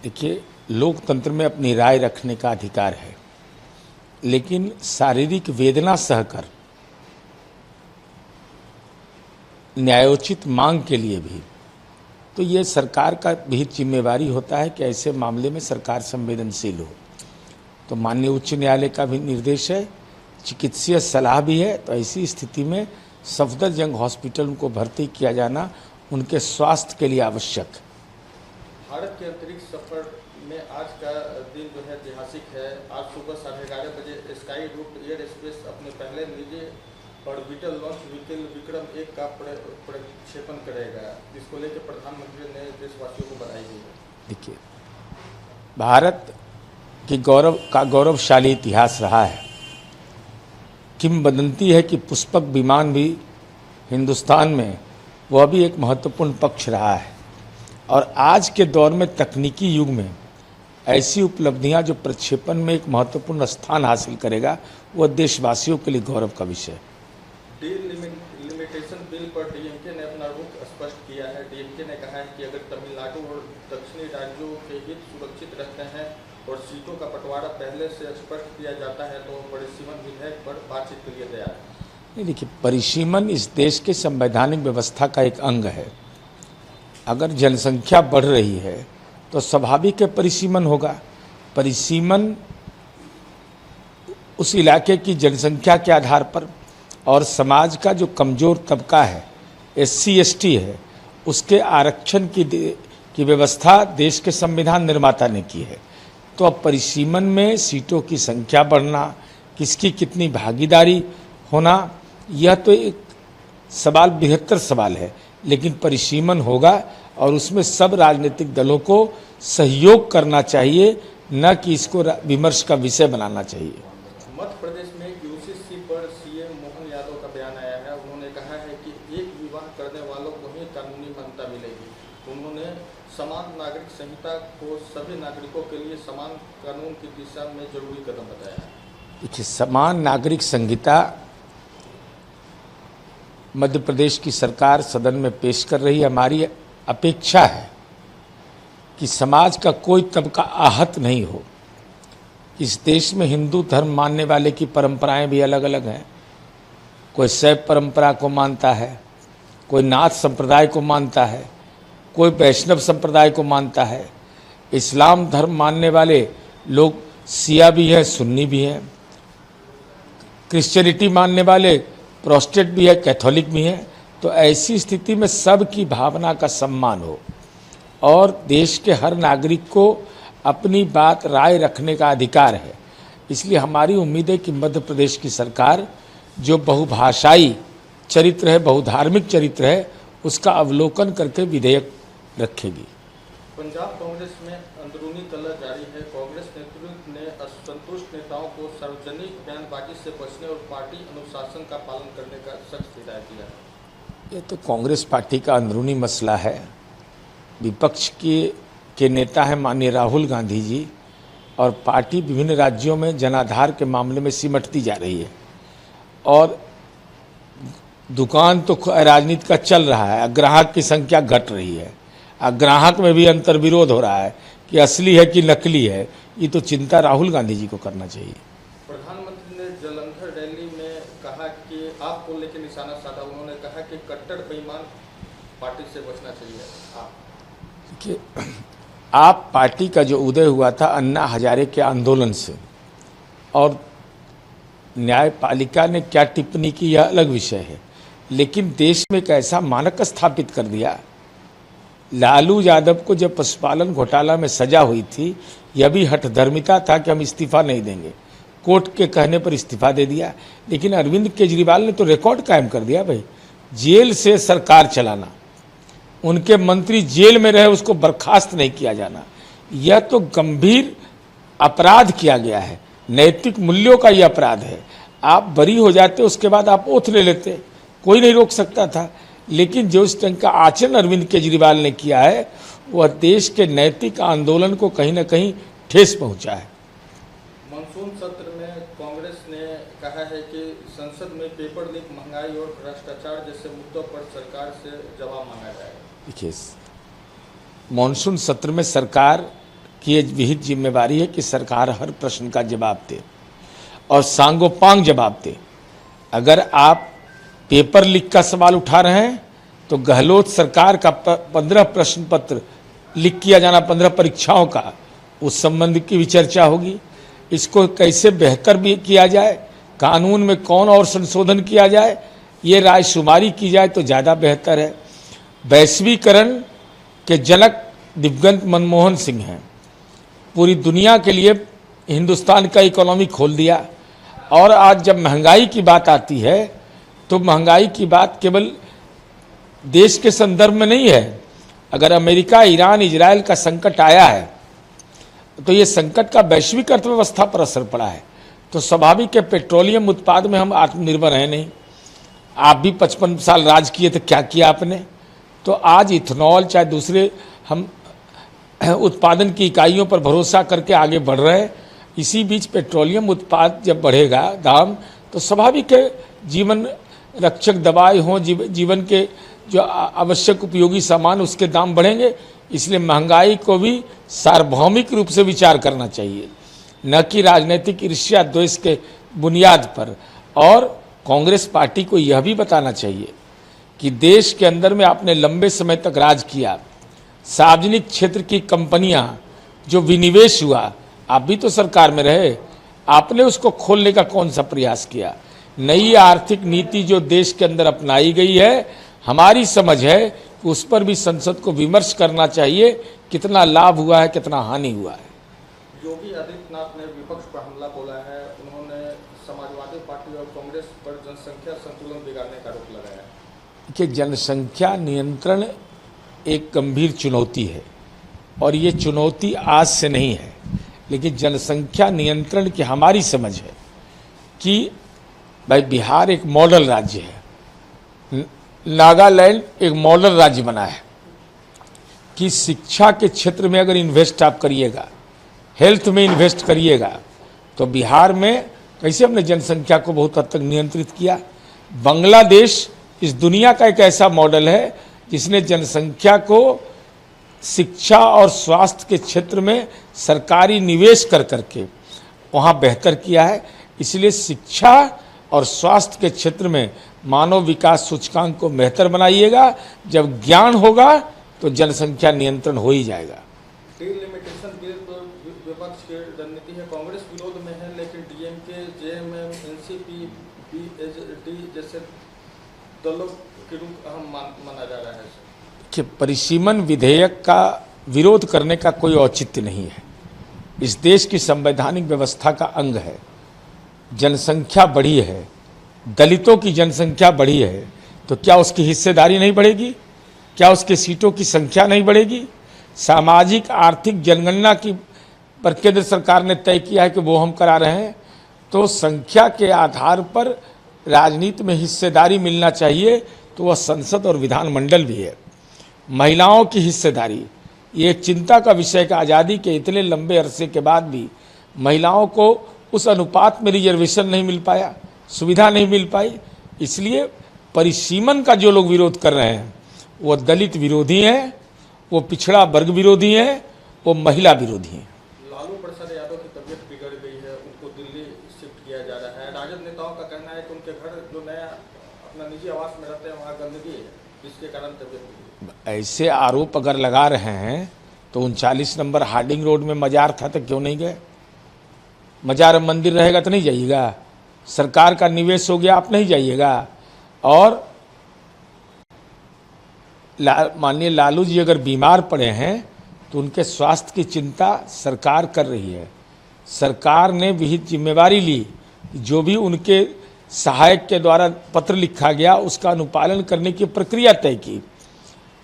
देखिए, लोकतंत्र में अपनी राय रखने का अधिकार है, लेकिन शारीरिक वेदना सहकर न्यायोचित मांग के लिए भी तो ये सरकार का भी जिम्मेवारी होता है कि ऐसे मामले में सरकार संवेदनशील हो। तो माननीय उच्च न्यायालय का भी निर्देश है, चिकित्सीय सलाह भी है। तो ऐसी स्थिति में सफदरजंग हॉस्पिटल उनको भर्ती किया जाना उनके स्वास्थ्य के लिए आवश्यक है। भारत के अंतरिक्ष सफर में आज का दिन जो है ऐतिहासिक है। आज सुबह 11:30 बजे स्काई रूट एयर स्पेस अपने पहले निजी ऑर्बिटल लॉन्च व्हीकल विक्रम-1 का प्रक्षेपण करेगा। इसको लेकर प्रधानमंत्री ने देशवासियों को बधाई दी है। देखिए, भारत की गौरवशाली इतिहास रहा है। किंवदंती है कि पुष्पक विमान भी हिंदुस्तान में वह भी एक महत्वपूर्ण पक्ष रहा है। और आज के दौर में तकनीकी युग में ऐसी उपलब्धियां जो प्रक्षेपण में एक महत्वपूर्ण स्थान हासिल करेगा, वह देशवासियों के लिए गौरव का विषय है। डिलिमिटेशन बिल पर डीएमके ने अपना रुख स्पष्ट किया है। डीएमके ने कहा है कि अगर तमिलनाडु और दक्षिणी राज्यों के हित सुरक्षित रहते हैं और सीटों का बंटवारा पहले से स्पष्ट किया जाता है तो परिसीमन विधेयक पर बातचीत के लिए तैयार है। नहीं, देखिए, परिसीमन इस देश के संवैधानिक व्यवस्था का एक अंग है। अगर जनसंख्या बढ़ रही है तो स्वाभाविक है परिसीमन होगा। परिसीमन उस इलाके की जनसंख्या के आधार पर और समाज का जो कमज़ोर तबका है, SC ST है, उसके आरक्षण की व्यवस्था देश के संविधान निर्माता ने की है। तो अब परिसीमन में सीटों की संख्या बढ़ना, किसकी कितनी भागीदारी होना, यह तो एक सवाल, बृहत्तर सवाल है। लेकिन परिसीमन होगा और उसमें सब राजनीतिक दलों को सहयोग करना चाहिए, न कि इसको विमर्श का विषय बनाना चाहिए। मध्य प्रदेश में यूसीसी पर सीएम मोहन यादव का बयान आया है। उन्होंने कहा है कि एक विवाह करने वालों को ही कानूनी मान्यता मिलेगी। उन्होंने समान नागरिक संहिता को सभी नागरिकों के लिए समान कानून की दिशा में जरूरी कदम बताया है। देखिए, समान नागरिक संहिता मध्य प्रदेश की सरकार सदन में पेश कर रही है। हमारी अपेक्षा है कि समाज का कोई तबका आहत नहीं हो। इस देश में हिंदू धर्म मानने वाले की परंपराएं भी अलग अलग हैं। कोई शैव परंपरा को मानता है, कोई नाथ संप्रदाय को मानता है, कोई वैष्णव संप्रदाय को मानता है। इस्लाम धर्म मानने वाले लोग शिया भी हैं, सुन्नी भी हैं। क्रिश्चियनिटी मानने वाले प्रोटेस्टेंट भी है, कैथोलिक भी हैं। तो ऐसी स्थिति में सबकी भावना का सम्मान हो और देश के हर नागरिक को अपनी बात, राय रखने का अधिकार है। इसलिए हमारी उम्मीद है कि मध्य प्रदेश की सरकार जो बहुभाषाई चरित्र है, बहुधार्मिक चरित्र है, उसका अवलोकन करके विधेयक रखेगी। पंजाब कांग्रेस में अंदरूनी कलह जारी है। कांग्रेस नेतृत्व ने असंतुष्ट नेताओं को सार्वजनिक बयानबाजी से बचने और पार्टी अनुशासन का पालन करने का सख्त हिदायत दिया है। ये तो कांग्रेस पार्टी का अंदरूनी मसला है। विपक्ष के नेता हैं माननीय राहुल गांधी जी, और पार्टी विभिन्न राज्यों में जनाधार के मामले में सिमटती जा रही है। और दुकान तो राजनीति का चल रहा है, ग्राहक की संख्या घट रही है। ग्राहक में भी अंतर्विरोध हो रहा है कि असली है कि नकली है। ये तो चिंता राहुल गांधी जी को करना चाहिए। प्रधानमंत्री ने जलंधर रैली में कहा कि आपको लेकर निशाना साधा। उन्होंने कहा कि कट्टर बेईमान पार्टी से बचना चाहिए। देखिए, आप पार्टी का जो उदय हुआ था अन्ना हजारे के आंदोलन से, और न्यायपालिका ने क्या टिप्पणी की यह अलग विषय है। लेकिन देश में एक ऐसा मानक स्थापित कर दिया। लालू यादव को जब पशुपालन घोटाला में सजा हुई थी, यह भी हठधर्मिता था कि हम इस्तीफा नहीं देंगे। कोर्ट के कहने पर इस्तीफा दे दिया। लेकिन अरविंद केजरीवाल ने तो रिकॉर्ड कायम कर दिया। भाई, जेल से सरकार चलाना, उनके मंत्री जेल में रहे, उसको बर्खास्त नहीं किया जाना, यह तो गंभीर अपराध किया गया है। नैतिक मूल्यों का यह अपराध है। आप बरी हो जाते, उसके बाद आप ओथ ले लेते, कोई नहीं रोक सकता था। लेकिन जो इस ढंग का आचरण अरविंद केजरीवाल ने किया है, वह देश के नैतिक आंदोलन को कहीं ना कहीं ठेस पहुंचा है। मानसून सत्र में कांग्रेस ने कहा है कि संसद में पेपर लीक, महंगाई और भ्रष्टाचार जैसे मुद्दों पर सरकार से जवाब मांगा जाएगा। देखिए, मानसून सत्र में सरकार कि ये विहित जिम्मेवारी है कि सरकार हर प्रश्न का जवाब दे और सांगोपांग जवाब दे। अगर आप पेपर लीक का सवाल उठा रहे हैं तो गहलोत सरकार का 15 प्रश्न पत्र लीक किया जाना, 15 परीक्षाओं का, उस संबंध की भी चर्चा होगी। इसको कैसे बेहतर भी किया जाए, कानून में कौन और संशोधन किया जाए, ये रायशुमारी की जाए तो ज़्यादा बेहतर है। वैश्वीकरण के जनक दिवंगत मनमोहन सिंह हैं, पूरी दुनिया के लिए हिंदुस्तान का इकोनॉमी खोल दिया। और आज जब महंगाई की बात आती है तो महंगाई की बात केवल देश के संदर्भ में नहीं है। अगर अमेरिका, ईरान, इजराइल का संकट आया है तो ये संकट का वैश्विक अर्थव्यवस्था पर असर पड़ा है। तो स्वाभाविक है पेट्रोलियम उत्पाद में हम आत्मनिर्भर हैं नहीं। आप भी 55 साल राज किए तो क्या किया आपने? तो आज इथेनॉल चाहे दूसरे हम उत्पादन की इकाइयों पर भरोसा करके आगे बढ़ रहे हैं। इसी बीच पेट्रोलियम उत्पाद जब बढ़ेगा दाम, तो स्वाभाविक है जीवन रक्षक दवाई हों, जीवन के जो आवश्यक उपयोगी सामान उसके दाम बढ़ेंगे। इसलिए महंगाई को भी सार्वभौमिक रूप से विचार करना चाहिए, न कि राजनीतिक ईर्ष्या द्वेष के बुनियाद पर। और कांग्रेस पार्टी को यह भी बताना चाहिए कि देश के अंदर में आपने लंबे समय तक राज किया, सार्वजनिक क्षेत्र की कंपनियां जो विनिवेश हुआ, आप भी तो सरकार में रहे, आपने उसको खोलने का कौन सा प्रयास किया? नई आर्थिक नीति जो देश के अंदर अपनाई गई है, हमारी समझ है कि उस पर भी संसद को विमर्श करना चाहिए, कितना लाभ हुआ है, कितना हानि हुआ है। योगी आदित्यनाथ ने विपक्ष पर हमला बोला है। उन्होंने समाजवादी पार्टी और कांग्रेस पर जनसंख्या संतुलन बिगाड़ने का आरोप लगाया है। कि जनसंख्या नियंत्रण एक गंभीर चुनौती है और ये चुनौती आज से नहीं है, लेकिन जनसंख्या नियंत्रण की हमारी समझ है कि भाई बिहार एक मॉडल राज्य है, नागालैंड एक मॉडल राज्य बना है कि शिक्षा के क्षेत्र में अगर इन्वेस्ट आप करिएगा, हेल्थ में इन्वेस्ट करिएगा, तो बिहार में कैसे हमने जनसंख्या को बहुत हद तक नियंत्रित किया। बांग्लादेश इस दुनिया का एक ऐसा मॉडल है जिसने जनसंख्या को शिक्षा और स्वास्थ्य के क्षेत्र में सरकारी निवेश कर करके वहाँ बेहतर किया है। इसलिए शिक्षा और स्वास्थ्य के क्षेत्र में मानव विकास सूचकांक को बेहतर बनाइएगा। जब ज्ञान होगा तो जनसंख्या नियंत्रण हो ही जाएगा। डिलिमिटेशन बिल पर विपक्ष की रणनीति है, कांग्रेस विरोध में है, लेकिन डीएमके, जेएमएम, एनसीपी, बीएसडी जैसे दलों के रूप अहम माना जा रहा है कि परिसीमन विधेयक का विरोध करने का कोई औचित्य नहीं है। इस देश की संवैधानिक व्यवस्था का अंग है। जनसंख्या बढ़ी है, दलितों की जनसंख्या बढ़ी है, तो क्या उसकी हिस्सेदारी नहीं बढ़ेगी? क्या उसके सीटों की संख्या नहीं बढ़ेगी? सामाजिक आर्थिक जनगणना की पर केंद्र सरकार ने तय किया है कि वो हम करा रहे हैं। तो संख्या के आधार पर राजनीति में हिस्सेदारी मिलना चाहिए, तो वह संसद और विधानमंडल भी है। महिलाओं की हिस्सेदारी ये एक चिंता का विषय का आज़ादी के इतने लंबे अरसे के बाद भी महिलाओं को उस अनुपात में रिजर्वेशन नहीं मिल पाया, सुविधा नहीं मिल पाई। इसलिए परिसीमन का जो लोग विरोध कर रहे हैं वो दलित विरोधी हैं, वो पिछड़ा वर्ग विरोधी हैं, वो महिला विरोधी हैं। लालू प्रसाद यादव की तबीयत बिगड़ गई है, उनको दिल्ली शिफ्ट किया जा रहा है। राजद नेताओं का कहना है कि उनके घर जो नया अपना निजी आवास में रहते हैं वहाँ गंदगी है, जिसके कारण तबीयत बिगड़ी। ऐसे आरोप अगर लगा रहे हैं तो 39 नंबर हार्डिंग रोड में मजार था तो क्यों नहीं गए? मजार मंदिर रहेगा तो नहीं जाइएगा? सरकार का निवेश हो गया, आप नहीं जाइएगा? और माननीय लालू जी अगर बीमार पड़े हैं तो उनके स्वास्थ्य की चिंता सरकार कर रही है। सरकार ने विहित जिम्मेवारी ली, जो भी उनके सहायक के द्वारा पत्र लिखा गया उसका अनुपालन करने की प्रक्रिया तय की।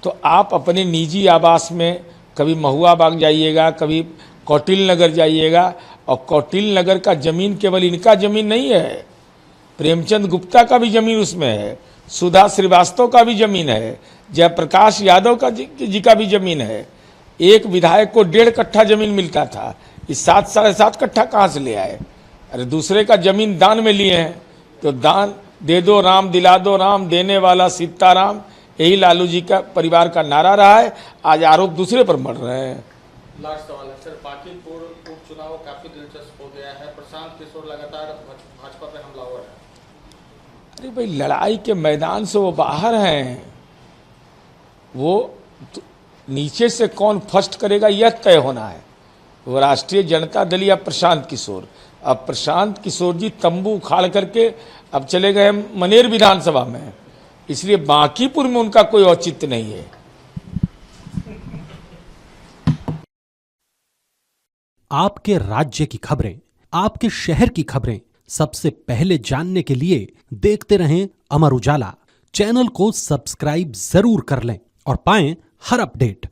तो आप अपने निजी आवास में कभी महुआ बाग जाइएगा, कभी कौटिल्य नगर जाइएगा, और कौटिल्य नगर का जमीन केवल इनका जमीन नहीं है, प्रेमचंद गुप्ता का भी जमीन उसमें है, सुधा श्रीवास्तव का भी जमीन है, जयप्रकाश यादव का जी का भी जमीन है। एक विधायक को 1.5 कट्ठा जमीन मिलता था, इस 7 साढ़े 7 कट्ठा कहाँ से ले आए? अरे दूसरे का जमीन दान में लिए हैं, तो दान दे दो राम, दिला दो राम, देने वाला सीताराम, यही लालू जी का परिवार का नारा रहा है। आज आरोप दूसरे पर मढ़ रहे हैं। लास्ट सवाल है सर, बांकीपुर उपचुनाव काफी दिलचस्प हो गया है। प्रशांत किशोर लगातार भाजपा पे हमलावर है। अरे भाई, लड़ाई के मैदान से वो बाहर हैं। वो नीचे से कौन फर्स्ट करेगा यह तय होना है। वो राष्ट्रीय जनता दल या प्रशांत किशोर। अब प्रशांत किशोर जी तंबू उखाड़ करके अब चले गए मनेर विधानसभा में, इसलिए बांकीपुर में उनका कोई औचित्य नहीं है। आपके राज्य की खबरें, आपके शहर की खबरें सबसे पहले जानने के लिए देखते रहें अमर उजाला। चैनल को सब्सक्राइब जरूर कर लें और पाएं हर अपडेट।